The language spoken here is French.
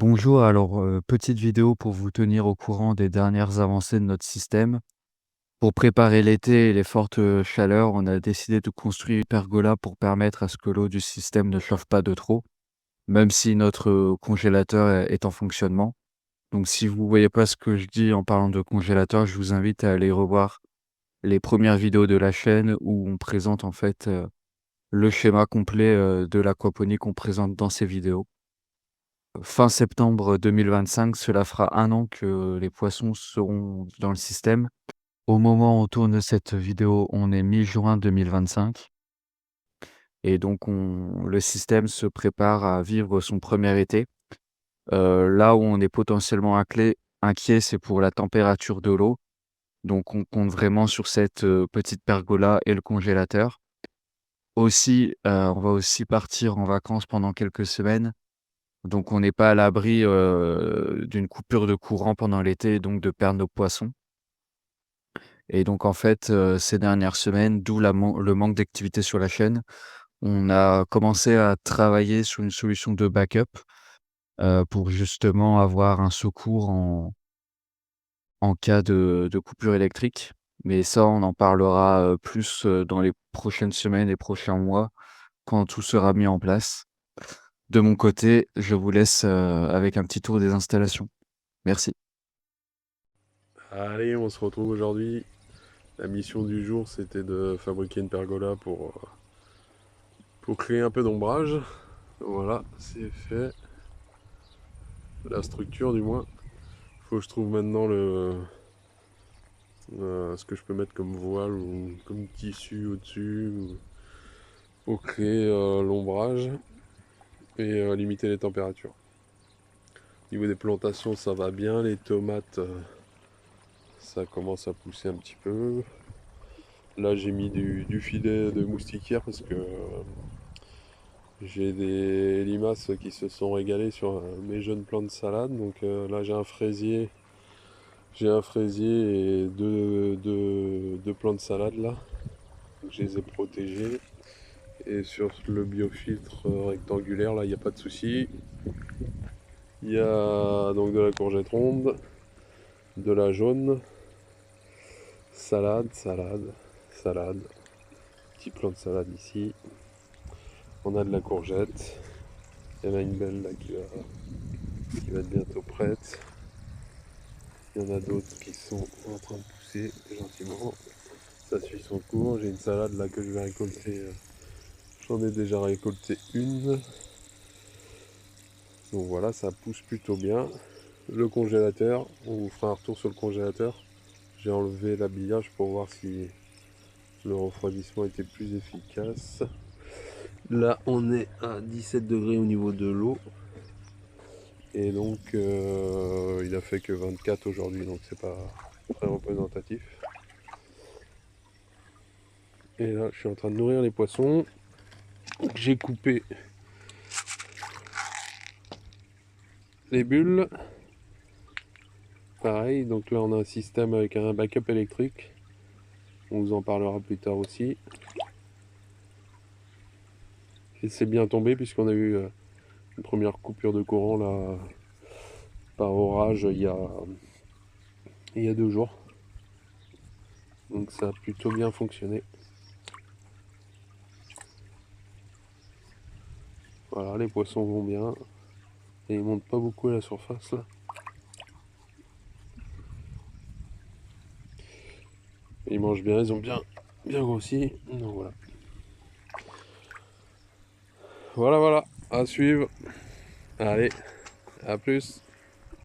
Bonjour, alors petite vidéo pour vous tenir au courant des dernières avancées de notre système. Pour préparer l'été et les fortes chaleurs, on a décidé de construire une pergola pour permettre à ce que l'eau du système ne chauffe pas de trop, même si notre congélateur est en fonctionnement. Donc si vous voyez pas ce que je dis en parlant de congélateur, je vous invite à aller revoir les premières vidéos de la chaîne où on présente en fait le schéma complet de l'aquaponie qu'on présente dans ces vidéos. Fin septembre 2025, cela fera 1 an que les poissons seront dans le système. Au moment où on tourne cette vidéo, on est mi-juin 2025 et donc le système se prépare à vivre son premier été. Là où on est potentiellement inquiet, c'est pour la température de l'eau. Donc on compte vraiment sur cette, petite pergola et le congélateur. Aussi, on va aussi partir en vacances pendant quelques semaines. Donc on n'est pas à l'abri, d'une coupure de courant pendant l'été et donc de perdre nos poissons et donc en fait, ces dernières semaines, d'où le manque d'activité sur la chaîne, on a commencé à travailler sur une solution de backup, pour justement avoir un secours en cas de coupure électrique. Mais ça, on en parlera, plus, dans les prochaines semaines et prochains mois, quand tout sera mis en place. De mon côté, je vous laisse, avec un petit tour des installations. Merci. Allez, on se retrouve aujourd'hui. La mission du jour, c'était de fabriquer une pergola pour créer un peu d'ombrage. Voilà, c'est fait. La structure, du moins. Faut que je trouve maintenant ce que je peux mettre comme voile ou comme tissu au-dessus pour créer l'ombrage et limiter les températures. Au niveau des plantations, ça va bien. Les tomates, ça commence à pousser un petit peu. Là, j'ai mis du filet de moustiquaire parce que j'ai des limaces qui se sont régalées sur mes jeunes plants de salade. Donc là, j'ai un fraisier et deux plants de salade là. Donc, je les ai protégés. Et sur le biofiltre rectangulaire, là, il n'y a pas de souci. Il y a donc de la courgette ronde, de la jaune, salade, salade, salade. Petit plant de salade ici. On a de la courgette. Il y en a une belle là qui va être bientôt prête. Il y en a d'autres qui sont en train de pousser gentiment. Ça suit son cours. J'ai une salade là que je vais récolter. J'en ai déjà récolté une. Donc voilà, ça pousse plutôt bien. Le congélateur, on vous fera un retour sur le congélateur. J'ai enlevé l'habillage pour voir si le refroidissement était plus efficace. Là, on est à 17 degrés au niveau de l'eau. Et donc, il a fait que 24 aujourd'hui, donc c'est pas très représentatif. Et là, je suis en train de nourrir les poissons. J'ai coupé les bulles. Pareil, donc là on a un système avec un backup électrique. On vous en parlera plus tard aussi. Et c'est bien tombé puisqu'on a eu une première coupure de courant là par orage il y a 2 jours. Donc ça a plutôt bien fonctionné. Voilà, les poissons vont bien. Et ils montent pas beaucoup à la surface là. Ils mangent bien, ils ont bien grossi. Donc voilà. Voilà, à suivre. Allez, à plus.